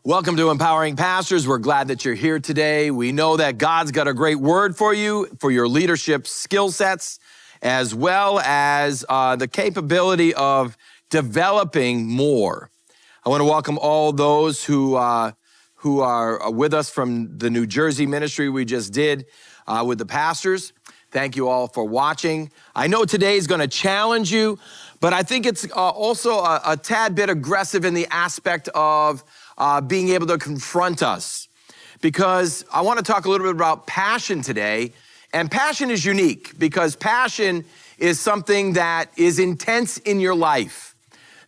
Welcome to Empowering Pastors. We're glad that you're here today. We know that God's got a great word for you, for your leadership skill sets, as well as the capability of developing more. I want to welcome all those who are with us from the New Jersey ministry we just did with the pastors. Thank you all for watching. I know today is going to challenge you, but I think it's also a tad bit aggressive in the aspect of being able to confront us, because I want to talk a little bit about passion today. And passion is unique because passion is something that is intense in your life.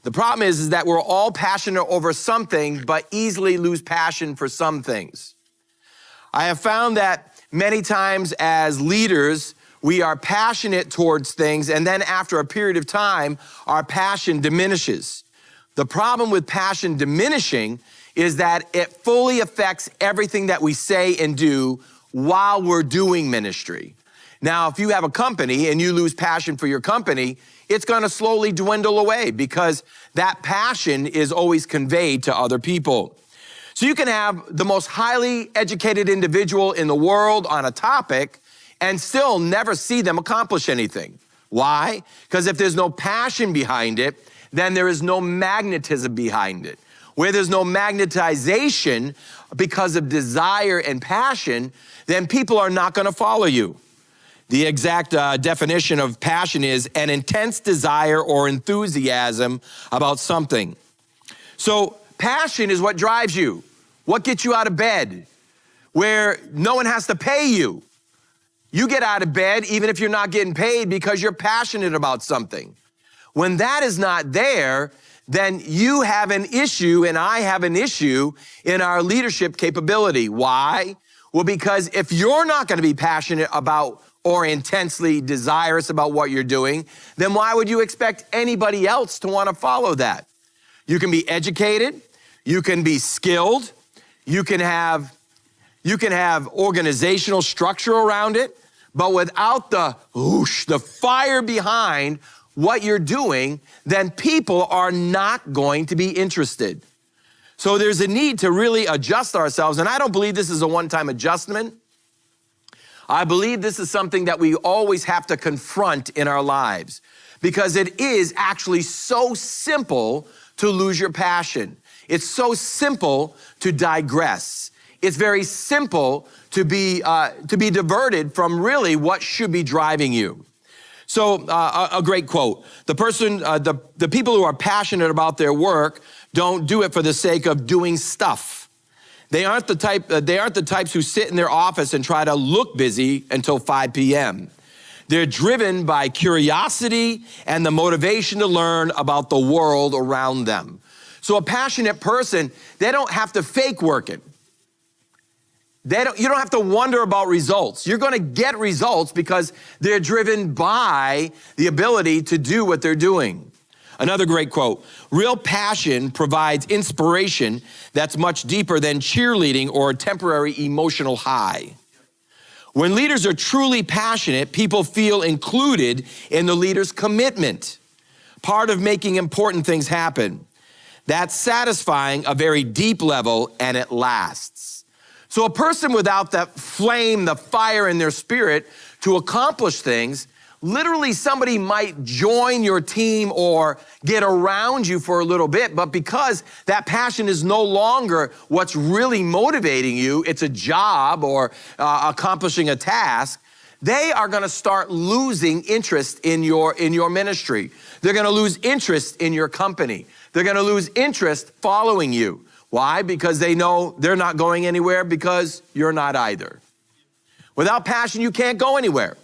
The problem is that we're all passionate over something, but easily lose passion for some things. I have found that many times as leaders, we are passionate towards things, and then after a period of time, our passion diminishes. The problem with passion diminishing is that it fully affects everything that we say and do while we're doing ministry. Now, if you have a company and you lose passion for your company, it's going to slowly dwindle away because that passion is always conveyed to other people. So you can have the most highly educated individual in the world on a topic and still never see them accomplish anything. Why? Because if there's no passion behind it, then there is no magnetism behind it. Where there's no magnetization because of desire and passion, then people are not going to follow you. The exact definition of passion is an intense desire or enthusiasm about something. So passion is what drives you, what gets you out of bed, where no one has to pay you. You get out of bed even if you're not getting paid because you're passionate about something. When that is not there, then you have an issue and I have an issue in our leadership capability. Why? Well, because if you're not going to be passionate about or intensely desirous about what you're doing, then why would you expect anybody else to want to follow that? You can be educated, you can be skilled, you can have organizational structure around it, but without the whoosh, the fire behind what you're doing, then people are not going to be interested. So there's a need to really adjust ourselves. And I don't believe this is a one-time adjustment. I believe this is something that we always have to confront in our lives, because it is actually so simple to lose your passion. It's so simple to digress. It's very simple to be diverted from really what should be driving you. So a great quote: the people who are passionate about their work don't do it for the sake of doing stuff. They aren't the types who sit in their office and try to look busy until 5 p.m. They're driven by curiosity and the motivation to learn about the world around them. So a passionate person, they don't have to fake work it. You don't have to wonder about results. You're going to get results because they're driven by the ability to do what they're doing. Another great quote: real passion provides inspiration that's much deeper than cheerleading or a temporary emotional high. When leaders are truly passionate, people feel included in the leader's commitment, part of making important things happen. That's satisfying a very deep level, and it lasts. So a person without that flame, the fire in their spirit to accomplish things, literally somebody might join your team or get around you for a little bit, but because that passion is no longer what's really motivating you, it's a job or accomplishing a task, they are going to start losing interest in your ministry. They're going to lose interest in your company. They're going to lose interest following you. Why? Because they know they're not going anywhere because you're not either. Without passion, you can't go anywhere.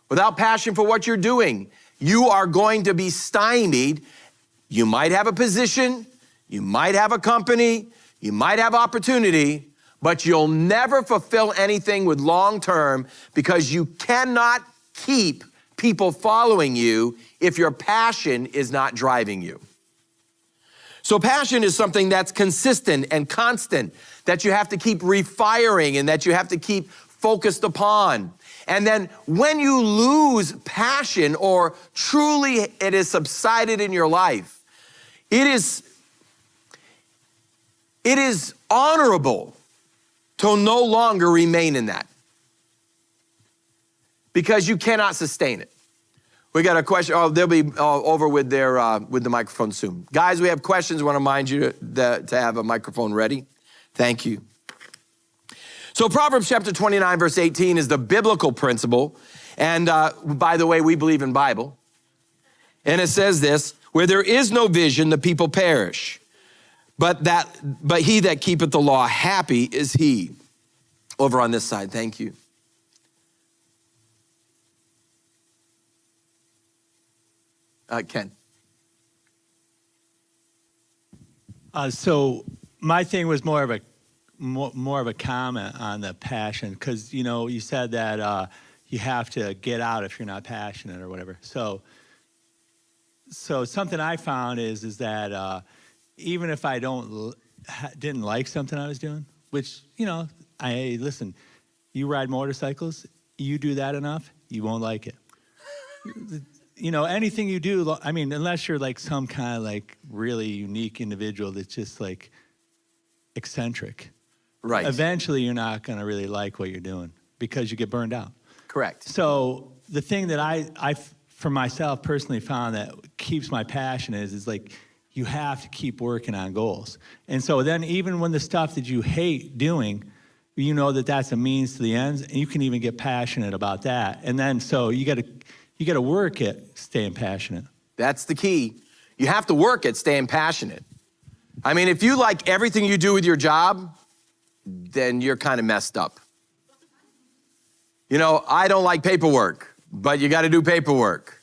Without passion for what you're doing, you are going to be stymied. You might have a position, you might have a company, you might have opportunity, but you'll never fulfill anything with long term because you cannot keep people following you if your passion is not driving you. So passion is something that's consistent and constant, that you have to keep refiring and that you have to keep focused upon. And then when you lose passion or truly it is subsided in your life, it is it is honorable to no longer remain in that because you cannot sustain it. We got a question. Oh, they'll be over with the microphone soon. Guys, we have questions. I want to remind you to have a microphone ready. Thank you. So Proverbs chapter 29, verse 18 is the biblical principle. And by the way, we believe in Bible. And it says this, where there is no vision, the people perish. But he that keepeth the law, happy is he. Over on this side, thank you. Ken. So my thing was more of a comment on the passion, because you said that you have to get out if you're not passionate or whatever. So something I found is that even if I didn't like something I was doing, which listen, you ride motorcycles, you do that enough, you won't like it. Anything you do, I mean, unless you're like some kind of like really unique individual that's just like eccentric. Right. Eventually, you're not going to really like what you're doing because you get burned out. Correct. So the thing that I for myself personally found that keeps my passion is like you have to keep working on goals. And so then even when the stuff that you hate doing, that's a means to the ends, and you can even get passionate about that. And then so you got to work at staying passionate. That's the key. You have to work at staying passionate. I mean, if you like everything you do with your job, then you're kind of messed up. I don't like paperwork, but you got to do paperwork.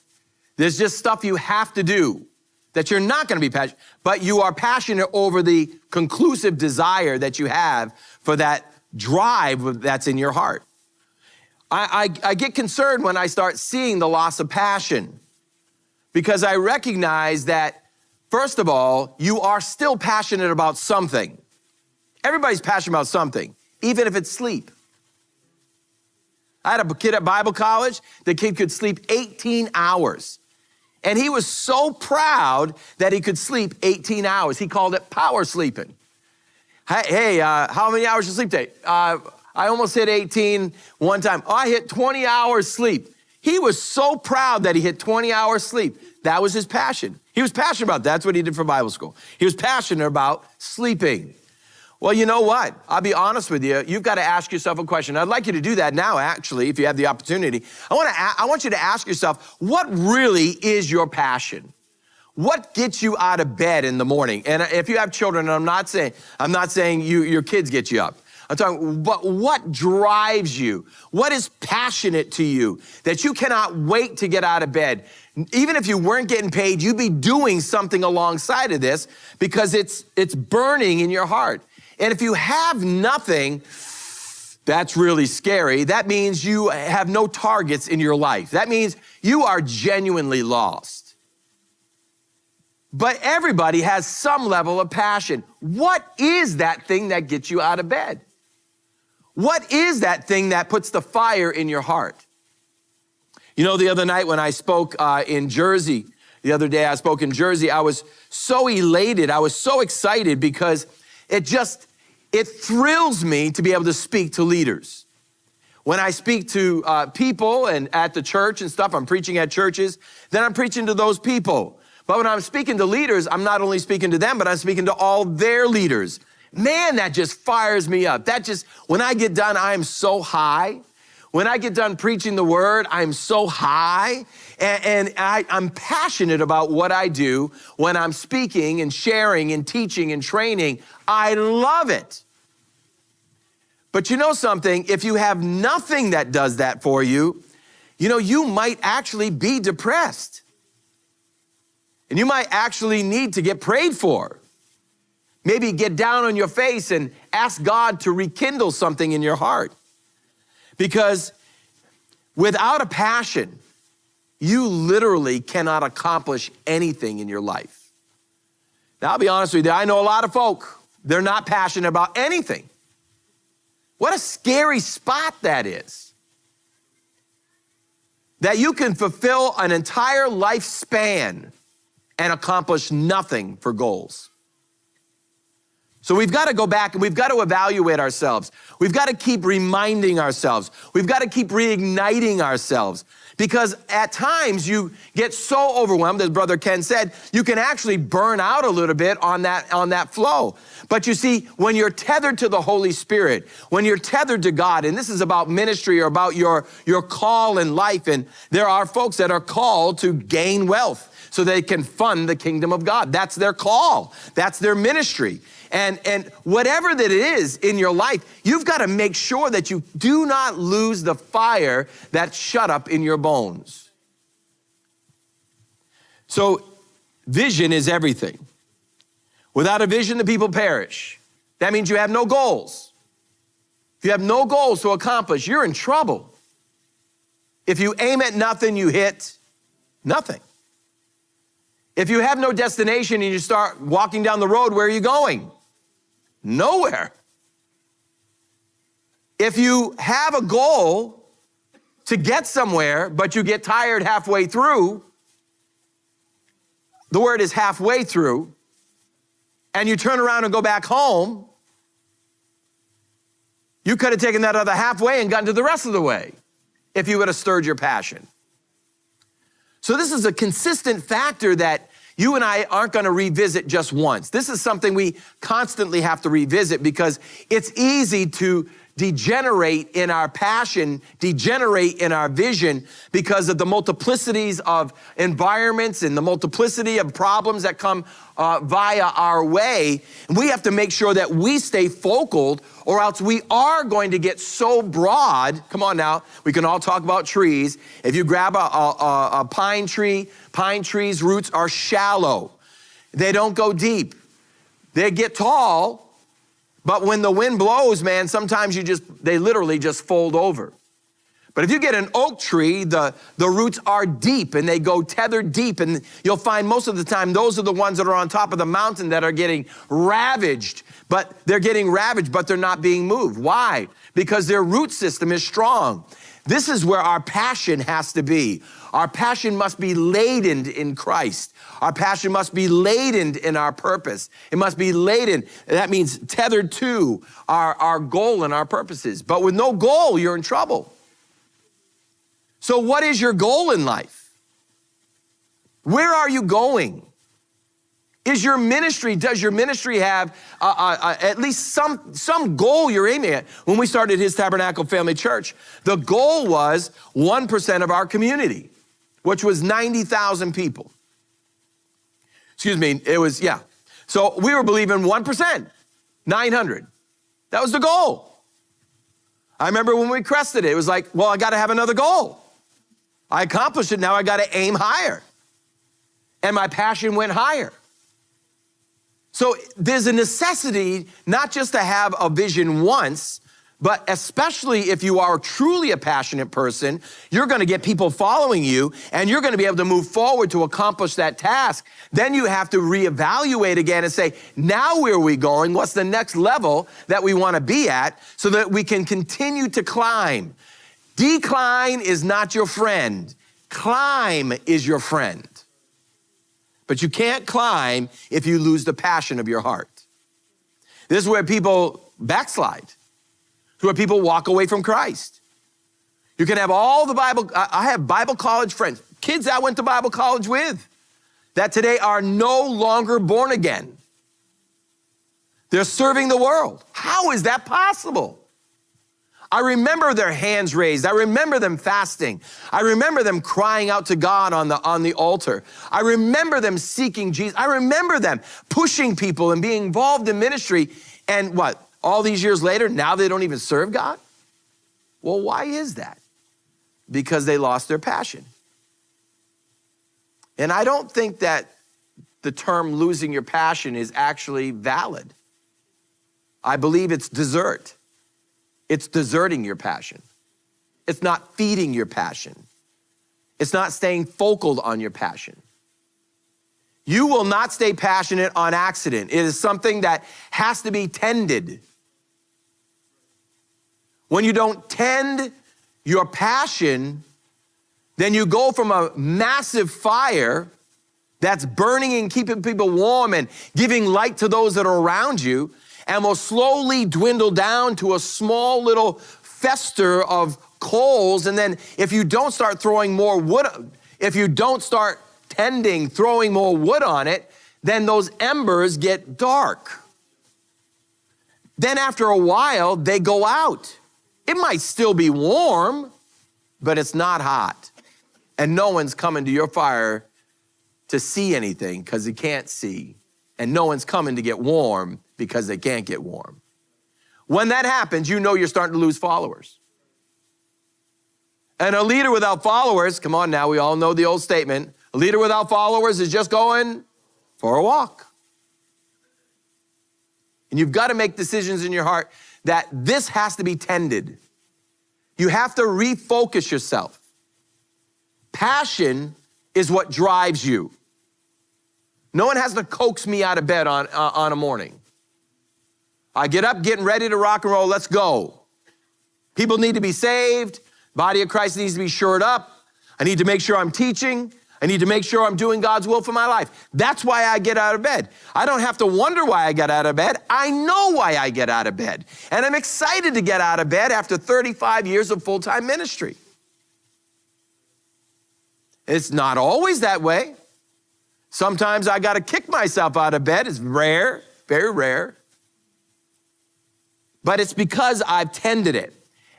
There's just stuff you have to do that you're not going to be passionate, but you are passionate over the conclusive desire that you have for that drive that's in your heart. I get concerned when I start seeing the loss of passion because I recognize that, first of all, you are still passionate about something. Everybody's passionate about something, even if it's sleep. I had a kid at Bible college. The kid could sleep 18 hours. And he was so proud that he could sleep 18 hours. He called it power sleeping. Hey, how many hours you sleep today? I almost hit 18 one time. Oh, I hit 20 hours sleep. He was so proud that he hit 20 hours sleep. That was his passion. He was passionate about that. That's what he did for Bible school. He was passionate about sleeping. Well, you know what? I'll be honest with you. You've got to ask yourself a question. I'd like you to do that now, actually, if you have the opportunity. I want you to ask yourself, what really is your passion? What gets you out of bed in the morning? And if you have children, and I'm not saying your kids get you up. I'm talking, but what drives you? What is passionate to you that you cannot wait to get out of bed? Even if you weren't getting paid, you'd be doing something alongside of this because it's burning in your heart. And if you have nothing, that's really scary. That means you have no targets in your life. That means you are genuinely lost. But everybody has some level of passion. What is that thing that gets you out of bed? What is that thing that puts the fire in your heart? The other night when I spoke in Jersey, the other day I spoke in Jersey, I was so elated. I was so excited because it thrills me to be able to speak to leaders. When I speak to people and at the church and stuff, I'm preaching at churches, then I'm preaching to those people. But when I'm speaking to leaders, I'm not only speaking to them, but I'm speaking to all their leaders. Man, that just fires me up. When I get done, I am so high. When I get done preaching the word, I'm so high. And I'm passionate about what I do when I'm speaking and sharing and teaching and training. I love it. But you know something? If you have nothing that does that for you, you might actually be depressed. And you might actually need to get prayed for. Maybe get down on your face and ask God to rekindle something in your heart. Because without a passion, you literally cannot accomplish anything in your life. Now, I'll be honest with you, I know a lot of folk, they're not passionate about anything. What a scary spot that is. That you can fulfill an entire lifespan and accomplish nothing for goals. So we've got to go back and we've got to evaluate ourselves. We've got to keep reminding ourselves. We've got to keep reigniting ourselves. Because at times you get so overwhelmed, as Brother Ken said, you can actually burn out a little bit on that flow. But you see, when you're tethered to the Holy Spirit, when you're tethered to God, and this is about ministry or about your call in life, and there are folks that are called to gain wealth so they can fund the kingdom of God. That's their call. That's their ministry. And whatever that it is in your life, you've got to make sure that you do not lose the fire that's shut up in your bones. So vision is everything. Without a vision, the people perish. That means you have no goals. If you have no goals to accomplish, you're in trouble. If you aim at nothing, you hit nothing. If you have no destination and you start walking down the road, where are you going? Nowhere. If you have a goal to get somewhere, but you get tired halfway through, the word is halfway through, and you turn around and go back home, you could have taken that other halfway and gotten to the rest of the way if you would have stirred your passion. So this is a consistent factor that you and I aren't going to revisit just once. This is something we constantly have to revisit because it's easy to degenerate in our passion, degenerate in our vision because of the multiplicities of environments and the multiplicity of problems that come via our way. And we have to make sure that we stay focal, or else we are going to get so broad. Come on now, we can all talk about trees. If you grab a pine tree, pine trees' roots are shallow. They don't go deep. They get tall, but when the wind blows, man, sometimes they literally just fold over. But if you get an oak tree, the roots are deep and they go tethered deep, and you'll find most of the time those are the ones that are on top of the mountain that are getting ravaged, but they're not being moved. Why? Because their root system is strong. This is where our passion has to be. Our passion must be laden in Christ. Our passion must be laden in our purpose. It must be laden. That means tethered to our goal and our purposes. But with no goal, you're in trouble. So what is your goal in life? Where are you going? Does your ministry have at least some goal you're aiming at? When we started His Tabernacle Family Church, the goal was 1% of our community, which was 90,000 people. Excuse me, it was, yeah. So we were believing 1%, 900. That was the goal. I remember when we crested it, it was like, well, I got to have another goal. I accomplished it, now I got to aim higher. And my passion went higher. So there's a necessity not just to have a vision once, but especially if you are truly a passionate person, you're going to get people following you and you're going to be able to move forward to accomplish that task. Then you have to reevaluate again and say, now where are we going? What's the next level that we want to be at so that we can continue to climb? Decline is not your friend. Climb is your friend. But you can't climb if you lose the passion of your heart. This is where people backslide. This is where people walk away from Christ. You can have all the Bible. I have Bible college friends, kids I went to Bible college with, that today are no longer born again. They're serving the world. How is that possible? I remember their hands raised. I remember them fasting. I remember them crying out to God on the altar. I remember them seeking Jesus. I remember them pushing people and being involved in ministry. And what? All these years later, now they don't even serve God? Well, why is that? Because they lost their passion. And I don't think that the term losing your passion is actually valid. I believe it's desert. It's deserting your passion. It's not feeding your passion. It's not staying focal on your passion. You will not stay passionate on accident. It is something that has to be tended. When you don't tend your passion, then you go from a massive fire that's burning and keeping people warm and giving light to those that are around you. and will slowly dwindle down to a small little fester of coals. And then if you don't start throwing more wood, if you don't start throwing more wood on it, then those embers get dark. Then after a while, they go out. It might still be warm, but it's not hot. And no one's coming to your fire to see anything because he can't see. And no one's coming to get warm because they can't get warm. When that happens, you know you're starting to lose followers. And a leader without followers, come on now, we all know the old statement, a leader without followers is just going for a walk. And you've got to make decisions in your heart that this has to be tended. You have to refocus yourself. Passion is what drives you. No one has to coax me out of bed on a morning. I get up, getting ready to rock and roll, let's go. People need to be saved. Body of Christ needs to be shored up. I need to make sure I'm teaching. I need to make sure I'm doing God's will for my life. That's why I get out of bed. I don't have to wonder why I get out of bed. I know why I get out of bed. And I'm excited to get out of bed after 35 years of full-time ministry. It's not always that way. Sometimes I got to kick myself out of bed. It's rare, very rare. But it's because I've tended it.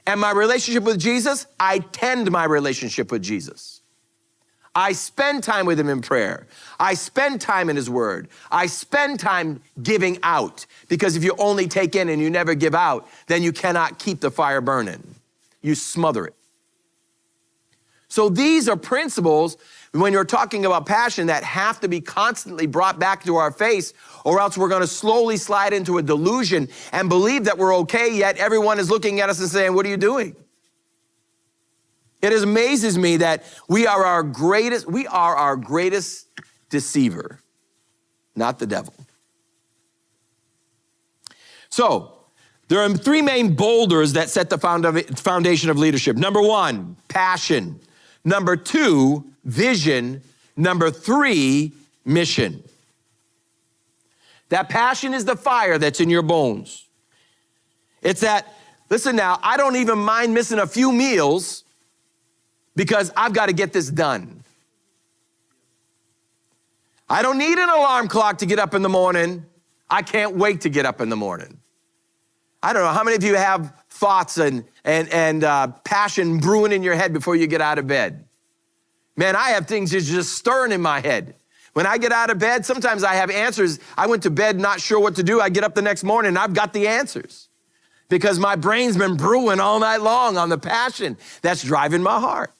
And my relationship with Jesus, I tend my relationship with Jesus. I spend time with him in prayer. I spend time in his word. I spend time giving out. Because if you only take in and you never give out, then you cannot keep the fire burning. You smother it. So these are principles when you're talking about passion that have to be constantly brought back to our face, or else we're going to slowly slide into a delusion and believe that we're okay, yet everyone is looking at us and saying, what are you doing? It amazes me that we are our greatest deceiver, not the devil. So there are three main boulders that set the foundation of leadership. Number one, passion. Number two, vision. Number three, mission. That passion is the fire that's in your bones. It's that, listen now, I don't even mind missing a few meals because I've got to get this done. I don't need an alarm clock to get up in the morning. I can't wait to get up in the morning. I don't know, how many of you have thoughts and passion brewing in your head before you get out of bed? Man, I have things just stirring in my head. When I get out of bed, sometimes I have answers. I went to bed not sure what to do. I get up the next morning and I've got the answers because my brain's been brewing all night long on the passion that's driving my heart.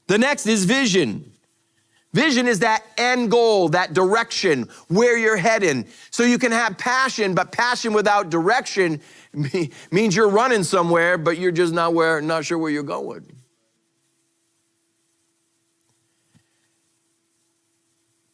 The next is vision. Vision is that end goal, that direction, where you're heading. So you can have passion, but passion without direction means you're running somewhere, but you're just not sure where you're going.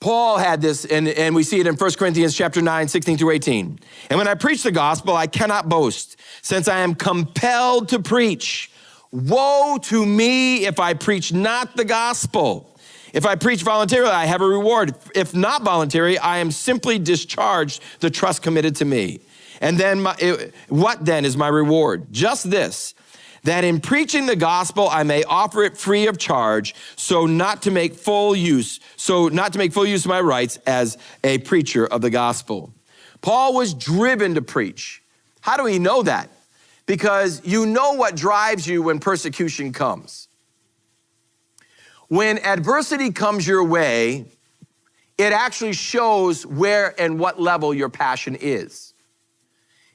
Paul had this, and we see it in 1 Corinthians chapter 9, 16 through 18. And when I preach the gospel, I cannot boast, since I am compelled to preach. Woe to me if I preach not the gospel. If I preach voluntarily, I have a reward. If not voluntary, I am simply discharged the trust committed to me. And then what then is my reward? Just this, that in preaching the gospel, I may offer it free of charge, so not to make full use of my rights as a preacher of the gospel. Paul was driven to preach. How do we know that? Because you know what drives you when persecution comes. When adversity comes your way, it actually shows where and what level your passion is.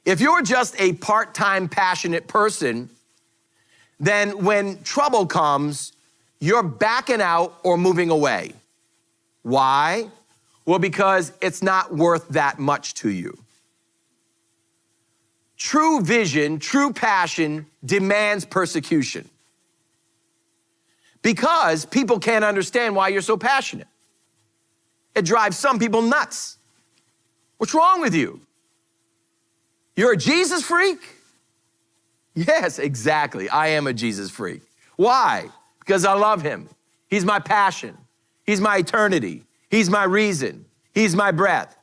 If you're just a part-time passionate person, then when trouble comes, you're backing out or moving away. Why? Well, because it's not worth that much to you. True vision, true passion demands persecution. Because people can't understand why you're so passionate. It drives some people nuts. What's wrong with you? You're a Jesus freak? Yes, exactly. I am a Jesus freak. Why? Because I love him. He's my passion. He's my eternity. He's my reason. He's my breath.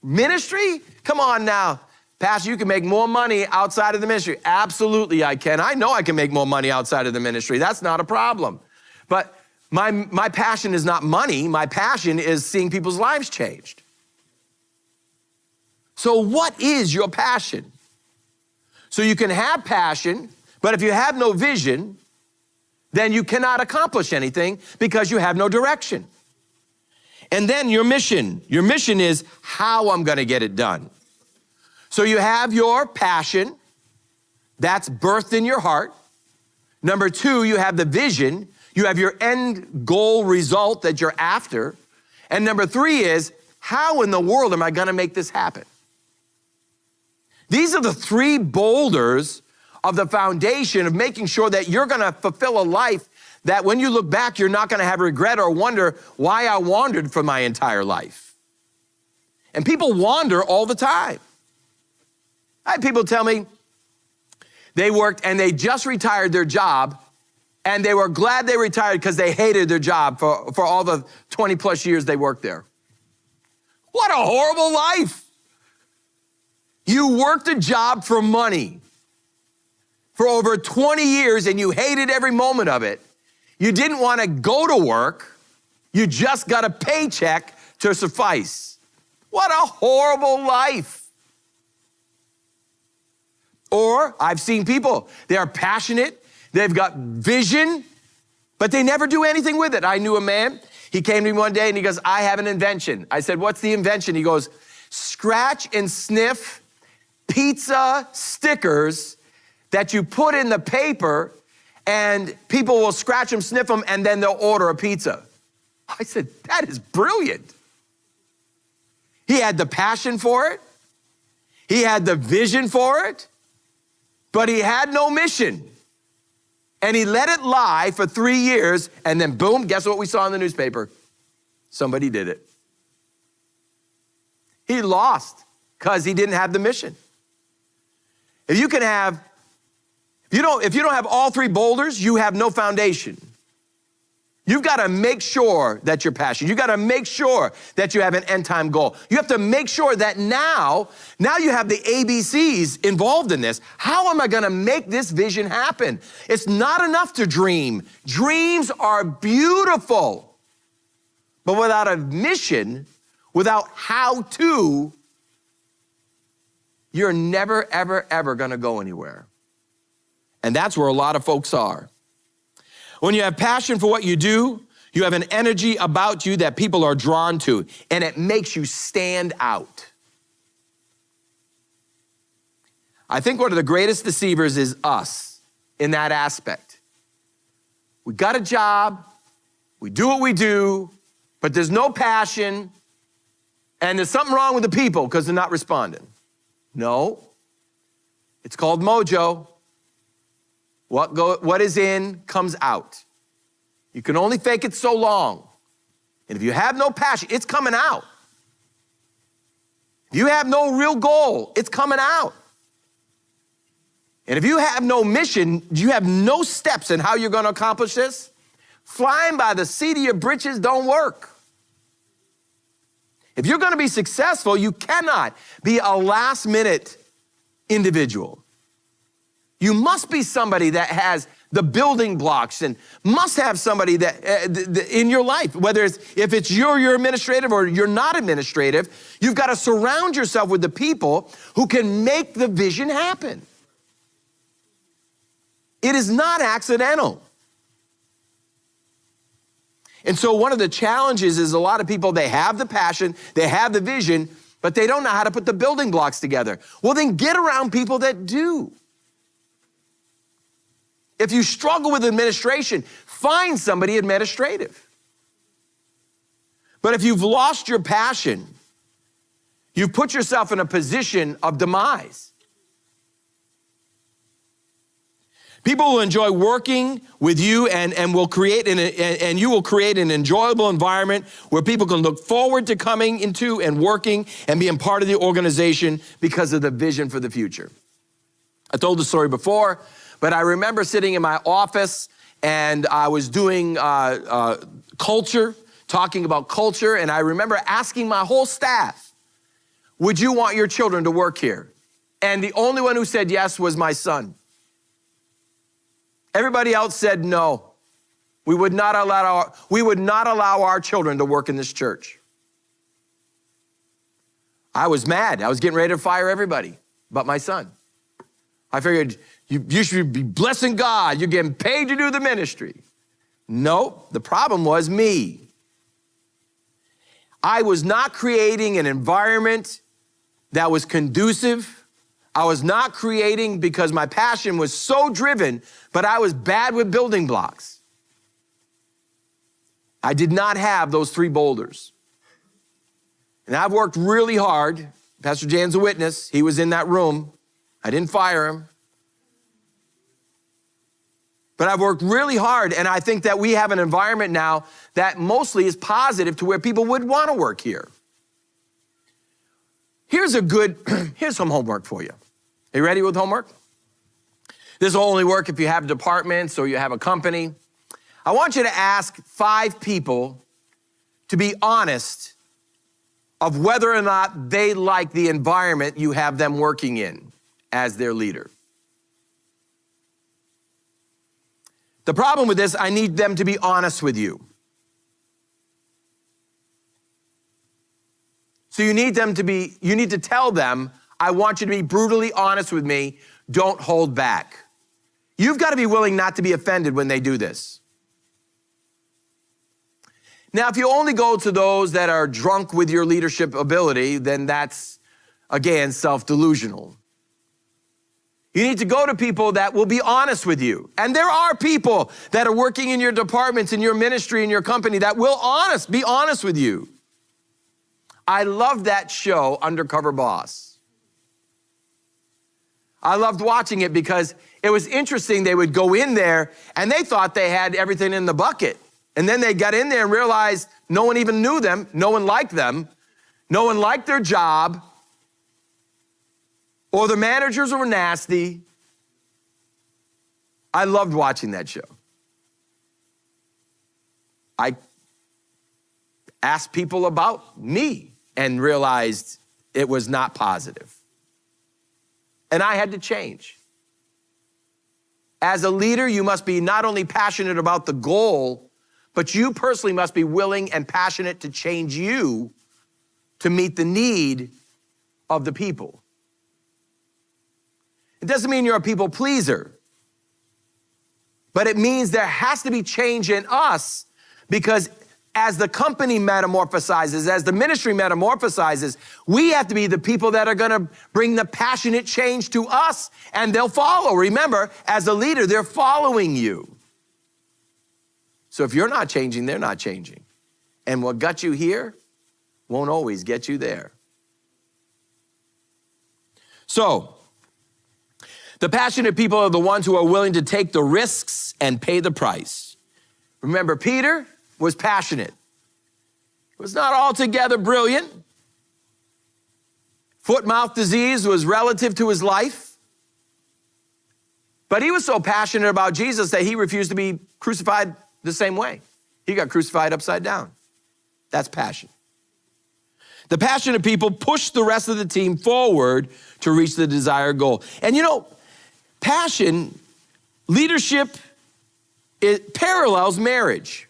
Ministry? Come on now. Pastor, you can make more money outside of the ministry. Absolutely I can. I know I can make more money outside of the ministry. That's not a problem. But my passion is not money. My passion is seeing people's lives changed. So what is your passion? So you can have passion, but if you have no vision, then you cannot accomplish anything because you have no direction. And then your mission. Your mission is how I'm gonna get it done. So you have your passion, that's birthed in your heart. Number two, you have the vision. You have your end goal result that you're after. And number three is, how in the world am I gonna make this happen? These are the three boulders of the foundation of making sure that you're gonna fulfill a life that when you look back, you're not gonna have regret or wonder why I wandered for my entire life. And people wander all the time. I had people tell me they worked and they just retired their job and they were glad they retired because they hated their job for all the 20 plus years they worked there. What a horrible life. You worked a job for money for over 20 years and you hated every moment of it. You didn't want to go to work. You just got a paycheck to suffice. What a horrible life. Or I've seen people, they are passionate, they've got vision, but they never do anything with it. I knew a man, he came to me one day and he goes, I have an invention. I said, what's the invention? He goes, scratch and sniff pizza stickers that you put in the paper and people will scratch them, sniff them, and then they'll order a pizza. I said, that is brilliant. He had the passion for it. He had the vision for it, but he had no mission. And he let it lie for 3 years, and then boom, guess what we saw in the newspaper? Somebody did it. He lost because he didn't have the mission. If you don't have all three boulders, you have no foundation. You've got to make sure that you're passionate. You've got to make sure that you have an end time goal. You have to make sure that now you have the ABCs involved in this. How am I going to make this vision happen? It's not enough to dream. Dreams are beautiful. But without a mission, without how to, you're never, ever, ever going to go anywhere. And that's where a lot of folks are. When you have passion for what you do, you have an energy about you that people are drawn to, and it makes you stand out. I think one of the greatest deceivers is us in that aspect. We got a job, we do what we do, but there's no passion, and there's something wrong with the people because they're not responding. No, it's called mojo. What is in comes out. You can only fake it so long. And if you have no passion, it's coming out. If you have no real goal, it's coming out. And if you have no mission, you have no steps in how you're going to accomplish this, flying by the seat of your britches don't work. If you're going to be successful, you cannot be a last-minute individual. You must be somebody that has the building blocks and must have somebody that in your life, whether if it's you're administrative or you're not administrative, you've got to surround yourself with the people who can make the vision happen. It is not accidental. And so one of the challenges is a lot of people, they have the passion, they have the vision, but they don't know how to put the building blocks together. Well, then get around people that do. If you struggle with administration, find somebody administrative. But if you've lost your passion, you've put yourself in a position of demise. People will enjoy working with you and you will create an enjoyable environment where people can look forward to coming into and working and being part of the organization because of the vision for the future. I told the story before, but I remember sitting in my office and I was doing culture, talking about culture, and I remember asking my whole staff, would you want your children to work here? And the only one who said yes was my son. Everybody else said no. We would not allow our children to work in this church. I was mad. I was getting ready to fire everybody but my son. I figured you should be blessing God. You're getting paid to do the ministry. No, the problem was me. I was not creating an environment that was conducive. I was not creating because my passion was so driven, but I was bad with building blocks. I did not have those 3 boulders. And I've worked really hard. Pastor Jan's a witness. He was in that room. I didn't fire him. But I've worked really hard, and I think that we have an environment now that mostly is positive to where people would want to work here. Here's some homework for you. Are you ready with homework? This will only work if you have departments or you have a company. I want you to ask 5 people to be honest of whether or not they like the environment you have them working in as their leader. The problem with this, I need them to be honest with you. So you need to tell them, I want you to be brutally honest with me. Don't hold back. You've got to be willing not to be offended when they do this. Now, if you only go to those that are drunk with your leadership ability, then that's, again, self-delusional. You need to go to people that will be honest with you. And there are people that are working in your departments, in your ministry, in your company that will be honest with you. I love that show, Undercover Boss. I loved watching it because it was interesting. They would go in there and they thought they had everything in the bucket. And then they got in there and realized no one even knew them. No one liked them. No one liked their job. Or the managers were nasty. I loved watching that show. I asked people about me and realized it was not positive. And I had to change. As a leader, you must be not only passionate about the goal, but you personally must be willing and passionate to change you to meet the need of the people. It doesn't mean you're a people pleaser, but it means there has to be change in us because as the company metamorphosizes, as the ministry metamorphosizes, we have to be the people that are going to bring the passionate change to us and they'll follow. Remember, as a leader, they're following you. So if you're not changing, they're not changing. And what got you here won't always get you there. So, the passionate people are the ones who are willing to take the risks and pay the price. Remember, Peter was passionate. He was not altogether brilliant. Foot-mouth disease was relative to his life. But he was so passionate about Jesus that he refused to be crucified the same way. He got crucified upside down. That's passion. The passionate people push the rest of the team forward to reach the desired goal. And you know, passion, leadership, it parallels marriage.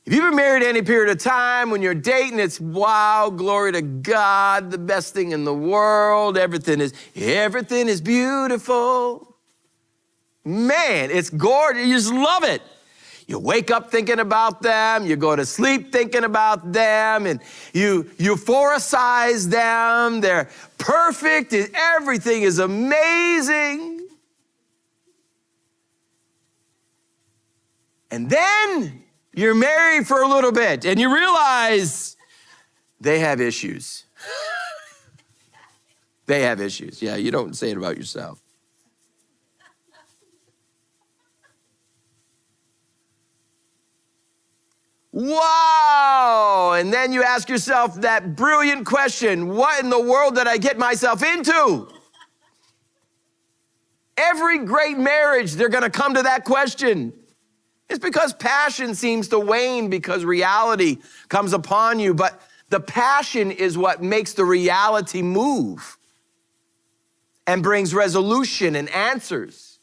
If you've been married any period of time, when you're dating, it's wow, glory to God, the best thing in the world. Everything is beautiful. Man, it's gorgeous. You just love it. You wake up thinking about them. You go to sleep thinking about them. And you euphoricize them. They're perfect. Everything is amazing. And then you're married for a little bit and you realize they have issues. They have issues. Yeah, you don't say it about yourself. Wow! And then you ask yourself that brilliant question, what in the world did I get myself into? Every great marriage, they're going to come to that question. It's because passion seems to wane because reality comes upon you. But the passion is what makes the reality move and brings resolution and answers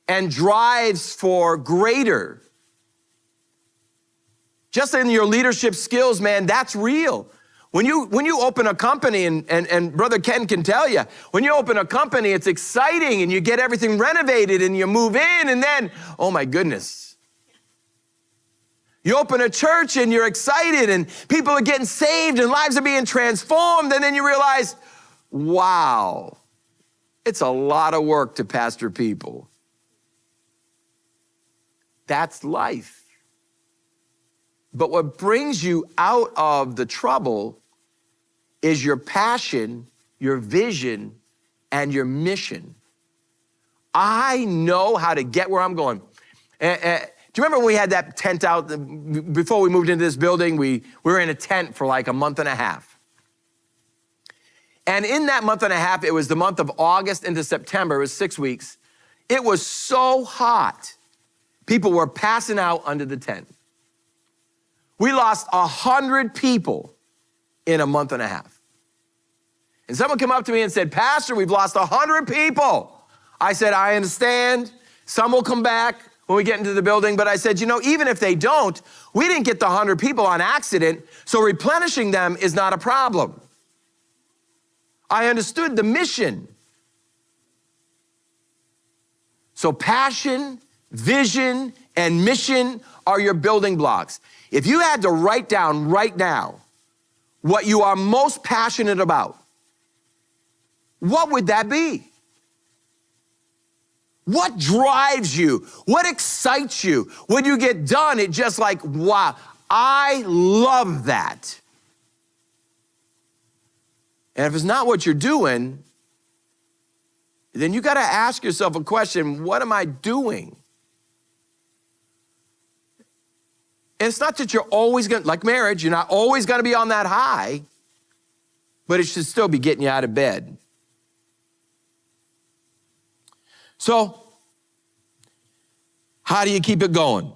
and drives for greater. Just in your leadership skills, man, that's real. When you open a company, and Brother Ken can tell you, when you open a company, it's exciting and you get everything renovated and you move in and then, oh my goodness. You open a church and you're excited and people are getting saved and lives are being transformed, and then you realize, wow, it's a lot of work to pastor people. That's life. But what brings you out of the trouble is your passion, your vision, and your mission. I know how to get where I'm going. Do you remember when we had that tent out before we moved into this building? We were in a tent for like a month and a half. And in that month and a half, it was the month of August into September. It was 6 weeks. It was so hot. People were passing out under the tent. We lost 100 people in a month and a half. And someone came up to me and said, Pastor, we've lost 100 people. I said, I understand. Some will come back when we get into the building. But I said, even if they don't, we didn't get the 100 people on accident, so replenishing them is not a problem. I understood the mission. So passion, vision, and mission are your building blocks. If you had to write down right now what you are most passionate about, what would that be? What drives you? What excites you? When you get done, it's just like, wow, I love that. And if it's not what you're doing, then you got to ask yourself a question, what am I doing? And it's not that you're always going to, like marriage, you're not always going to be on that high, but it should still be getting you out of bed. So, how do you keep it going?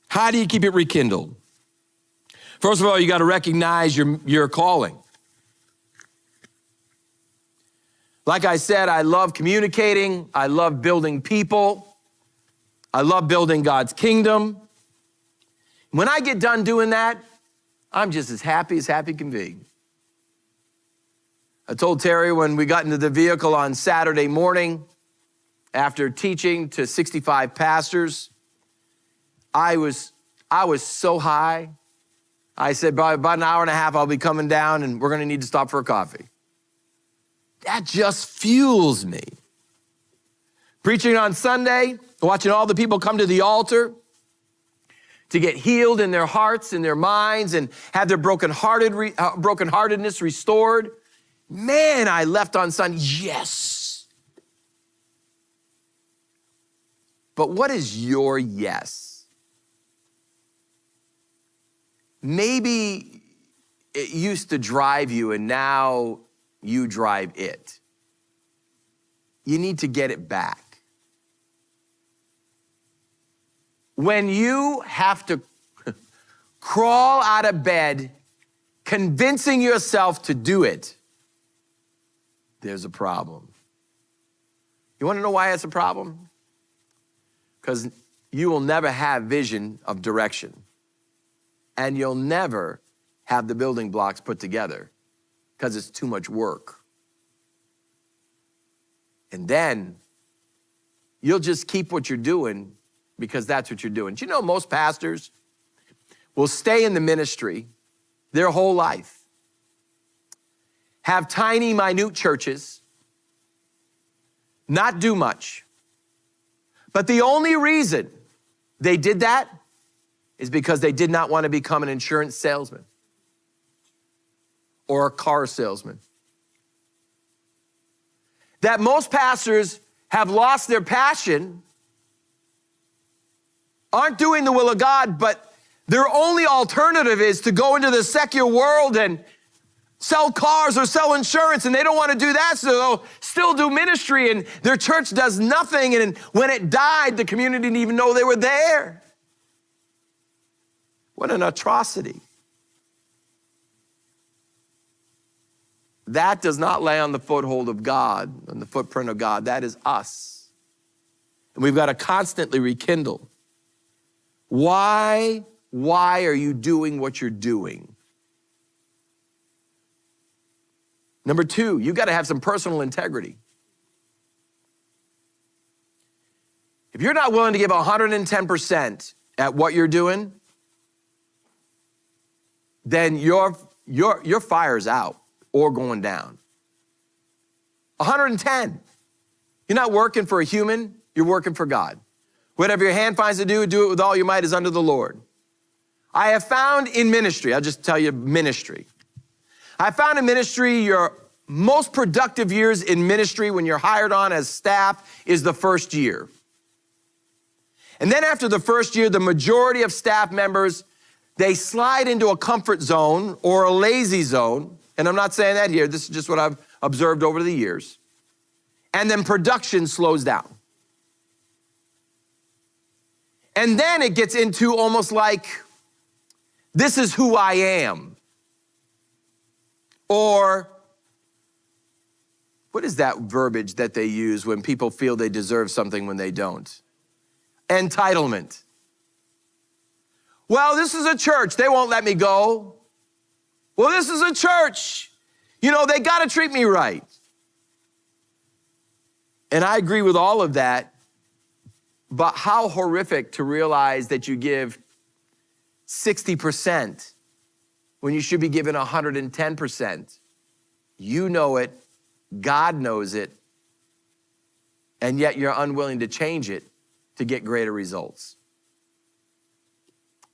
How do you keep it rekindled? First of all, you got to recognize your calling. Like I said, I love communicating. I love building people. I love building God's kingdom. When I get done doing that, I'm just as happy can be. I told Terry when we got into the vehicle on Saturday morning, after teaching to 65 pastors, I was so high. I said, by about an hour and a half, I'll be coming down and we're going to need to stop for a coffee. That just fuels me. Preaching on Sunday, watching all the people come to the altar to get healed in their hearts and their minds and have their brokenheartedness restored. Man, I left on Sunday, yes. But what is your yes? Maybe it used to drive you and now you drive it. You need to get it back. When you have to crawl out of bed, convincing yourself to do it, there's a problem. You want to know why it's a problem? Because you will never have vision of direction. And you'll never have the building blocks put together because it's too much work. And then you'll just keep what you're doing because that's what you're doing. Do you know most pastors will stay in the ministry their whole life, have tiny, minute churches, not do much. But the only reason they did that is because they did not want to become an insurance salesman or a car salesman. That most pastors have lost their passion, aren't doing the will of God, but their only alternative is to go into the secular world and sell cars or sell insurance, and they don't want to do that, so they'll still do ministry, and their church does nothing, and when it died, the community didn't even know they were there. What an atrocity. That does not lay on the foothold of God, on the footprint of God. That is us. And we've got to constantly rekindle. Why are you doing what you're doing? Number two, you've got to have some personal integrity. If you're not willing to give 110% at what you're doing, then your fire's out or going down. 110. You're not working for a human, you're working for God. Whatever your hand finds to do it with all your might is unto the Lord. I have found in ministry, I'll just tell you ministry. I found in ministry your most productive years in ministry when you're hired on as staff is the first year. And then after the first year, the majority of staff members, they slide into a comfort zone or a lazy zone. And I'm not saying that here, this is just what I've observed over the years. And then production slows down. And then it gets into almost like, this is who I am. Or, what is that verbiage that they use when people feel they deserve something when they don't? Entitlement. Well, this is a church, they won't let me go. Well, this is a church, they got to treat me right. And I agree with all of that, but how horrific to realize that you give 60% when you should be given 110%. You know it, God knows it, and yet you're unwilling to change it to get greater results.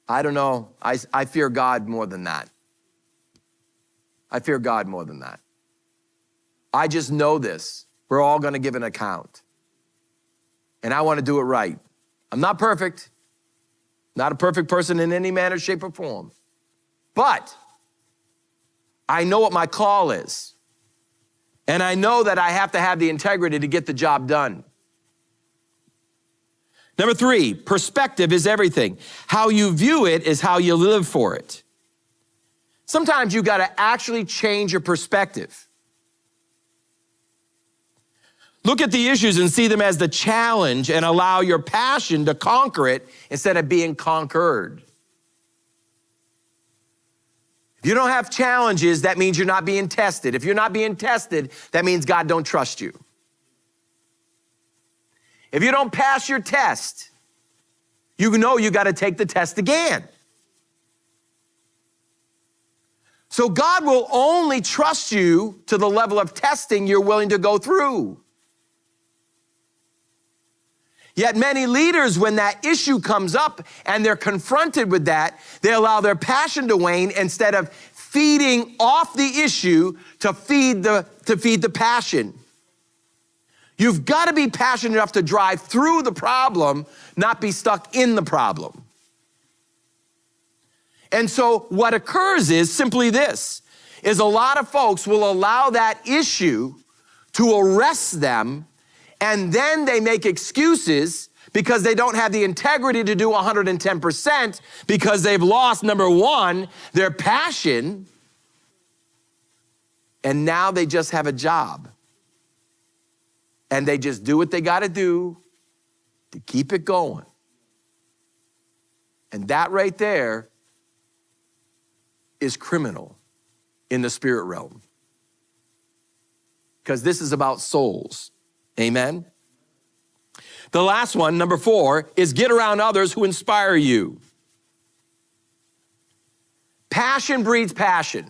I don't know. I fear God more than that. I fear God more than that. I just know this. We're all going to give an account. And I want to do it right. I'm not perfect. Not a perfect person in any manner, shape, or form. But I know what my call is. And I know that I have to have the integrity to get the job done. Number three, perspective is everything. How you view it is how you live for it. Sometimes you got to actually change your perspective. Look at the issues and see them as the challenge and allow your passion to conquer it instead of being conquered. If you don't have challenges, that means you're not being tested. If you're not being tested, that means God don't trust you. If you don't pass your test, you know you got to take the test again. So God will only trust you to the level of testing you're willing to go through. Yet many leaders, when that issue comes up and they're confronted with that, they allow their passion to wane instead of feeding off the issue to feed the passion. You've got to be passionate enough to drive through the problem, not be stuck in the problem. And so what occurs is simply this, is a lot of folks will allow that issue to arrest them, and then they make excuses because they don't have the integrity to do 110% because they've lost, number one, their passion, and now they just have a job. And they just do what they got to do to keep it going. And that right there is criminal in the spirit realm. Because this is about souls. Amen? The last one, number 4, is get around others who inspire you. Passion breeds passion.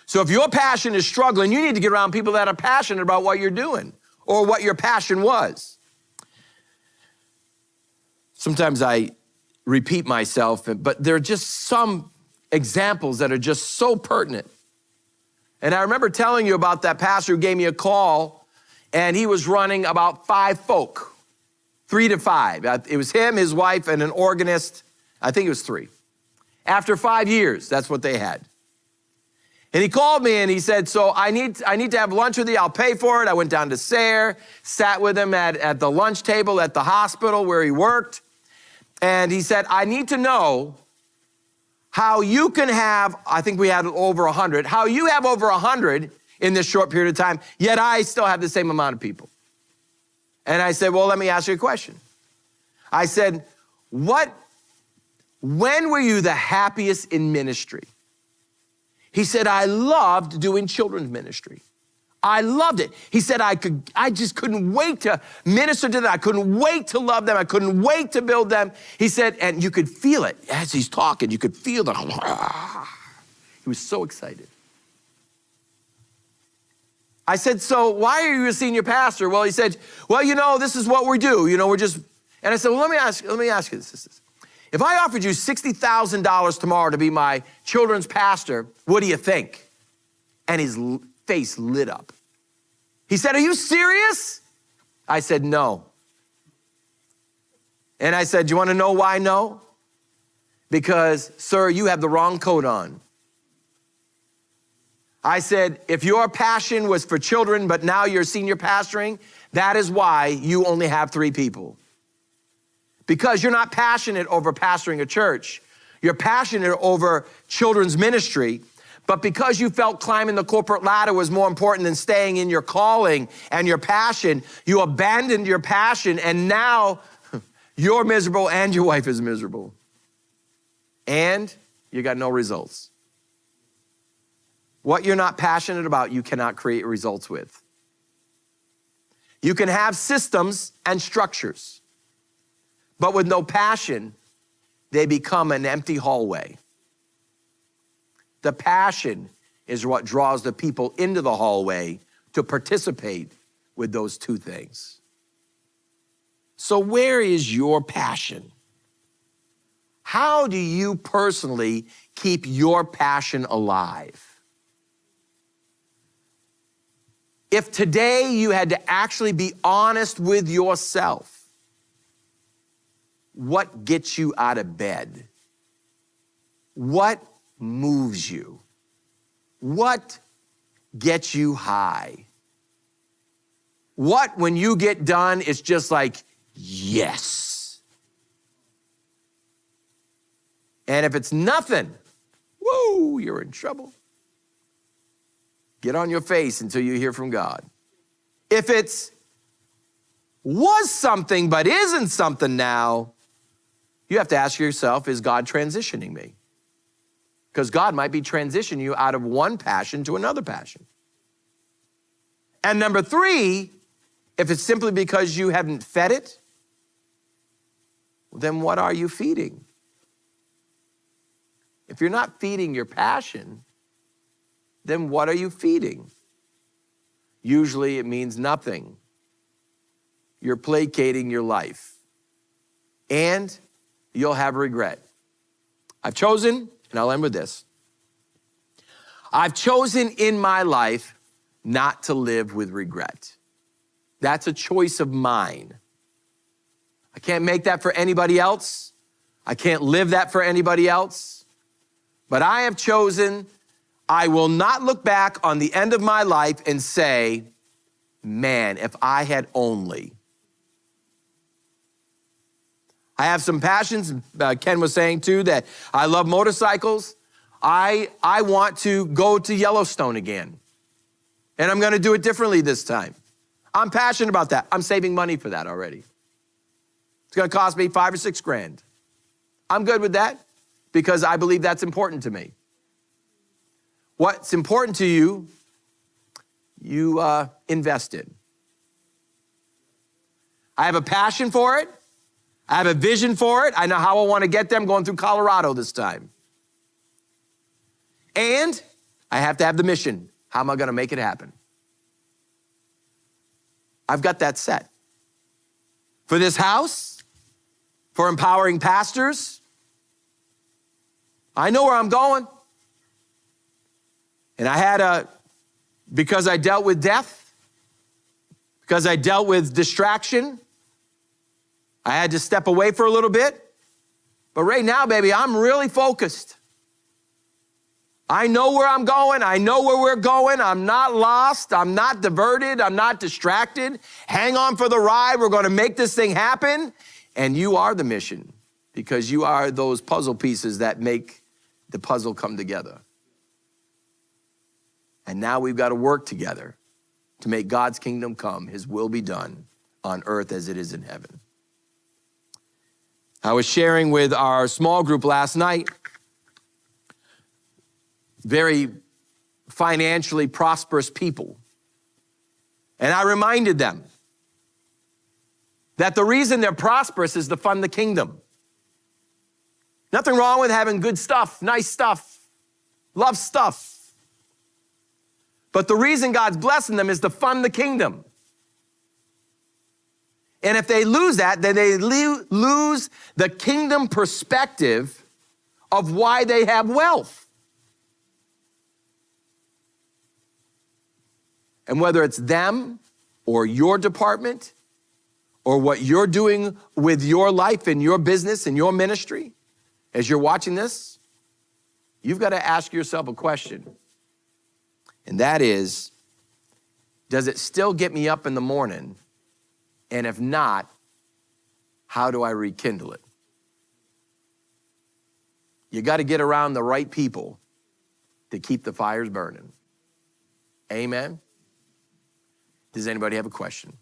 So if your passion is struggling, you need to get around people that are passionate about what you're doing or what your passion was. Sometimes I repeat myself, but there are just some examples that are just so pertinent. And I remember telling you about that pastor who gave me a call, and he was running about 5 folk, 3 to 5. It was him, his wife, and an organist. I think it was 3. After 5 years, that's what they had. And he called me and he said, so I need to have lunch with you. I'll pay for it. I went down to Sayre, sat with him at the lunch table at the hospital where he worked. And he said, I need to know how you can have, I think we had over 100, how you have over 100 in this short period of time, yet I still have the same amount of people. And I said, well, let me ask you a question. I said, when were you the happiest in ministry? He said, I loved doing children's ministry. I loved it. He said, I just couldn't wait to minister to them. I couldn't wait to love them. I couldn't wait to build them. He said, and you could feel it as he's talking. You could feel the, he was so excited. I said, so why are you a senior pastor? Well, he said, well, this is what we do. We're just, and I said, well, let me ask you this. If I offered you $60,000 tomorrow to be my children's pastor, what do you think? And his face lit up. He said, are you serious? I said, no. And I said, do you want to know why no? Because, sir, you have the wrong coat on. I said, if your passion was for children, but now you're senior pastoring, that is why you only have 3 people. Because you're not passionate over pastoring a church. You're passionate over children's ministry. But because you felt climbing the corporate ladder was more important than staying in your calling and your passion, you abandoned your passion, and now you're miserable and your wife is miserable. And you got no results. What you're not passionate about, you cannot create results with. You can have systems and structures, but with no passion, they become an empty hallway. The passion is what draws the people into the hallway to participate with those 2 things. So where is your passion? How do you personally keep your passion alive? If today you had to actually be honest with yourself, what gets you out of bed? What moves you? What gets you high? What, when you get done, is just like, yes. And if it's nothing, woo, you're in trouble. Get on your face until you hear from God. If it's was something but isn't something now, you have to ask yourself, is God transitioning me? Because God might be transitioning you out of one passion to another passion. And number 3, if it's simply because you haven't fed it, then what are you feeding? If you're not feeding your passion, then what are you feeding? Usually it means nothing. You're placating your life, and you'll have regret. I've chosen, and I'll end with this. I've chosen in my life not to live with regret. That's a choice of mine. I can't make that for anybody else. I can't live that for anybody else. But I have chosen, I will not look back on the end of my life and say, man, if I had only. I have some passions. Ken was saying too that I love motorcycles. I want to go to Yellowstone again. And I'm going to do it differently this time. I'm passionate about that. I'm saving money for that already. It's going to cost me $5 or $6 grand. I'm good with that because I believe that's important to me. What's important to you, you invest in. I have a passion for it. I have a vision for it. I know how I want to get there. I'm going through Colorado this time. And I have to have the mission. How am I going to make it happen? I've got that set. For this house, for empowering pastors, I know where I'm going. And I had because I dealt with death, because I dealt with distraction, I had to step away for a little bit. But right now, baby, I'm really focused. I know where I'm going. I know where we're going. I'm not lost. I'm not diverted. I'm not distracted. Hang on for the ride. We're going to make this thing happen. And you are the mission because you are those puzzle pieces that make the puzzle come together. And now we've got to work together to make God's kingdom come, his will be done on earth as it is in heaven. I was sharing with our small group last night, very financially prosperous people. And I reminded them that the reason they're prosperous is to fund the kingdom. Nothing wrong with having good stuff, nice stuff, love stuff. But the reason God's blessing them is to fund the kingdom. And if they lose that, then they lose the kingdom perspective of why they have wealth. And whether it's them or your department or what you're doing with your life and your business and your ministry, as you're watching this, you've got to ask yourself a question. And that is, does it still get me up in the morning? And if not, how do I rekindle it? You got to get around the right people to keep the fires burning. Amen? Does anybody have a question?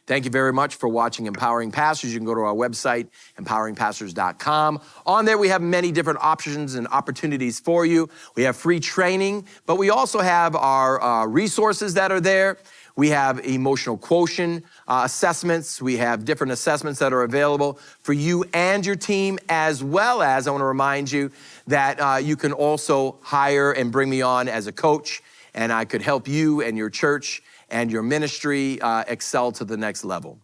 Thank you very much for watching Empowering Pastors. You can go to our website, empoweringpastors.com. On there, we have many different options and opportunities for you. We have free training, but we also have our resources that are there. We have emotional quotient assessments. We have different assessments that are available for you and your team, as well as, I want to remind you that you can also hire and bring me on as a coach, and I could help you and your church and your ministry excel to the next level.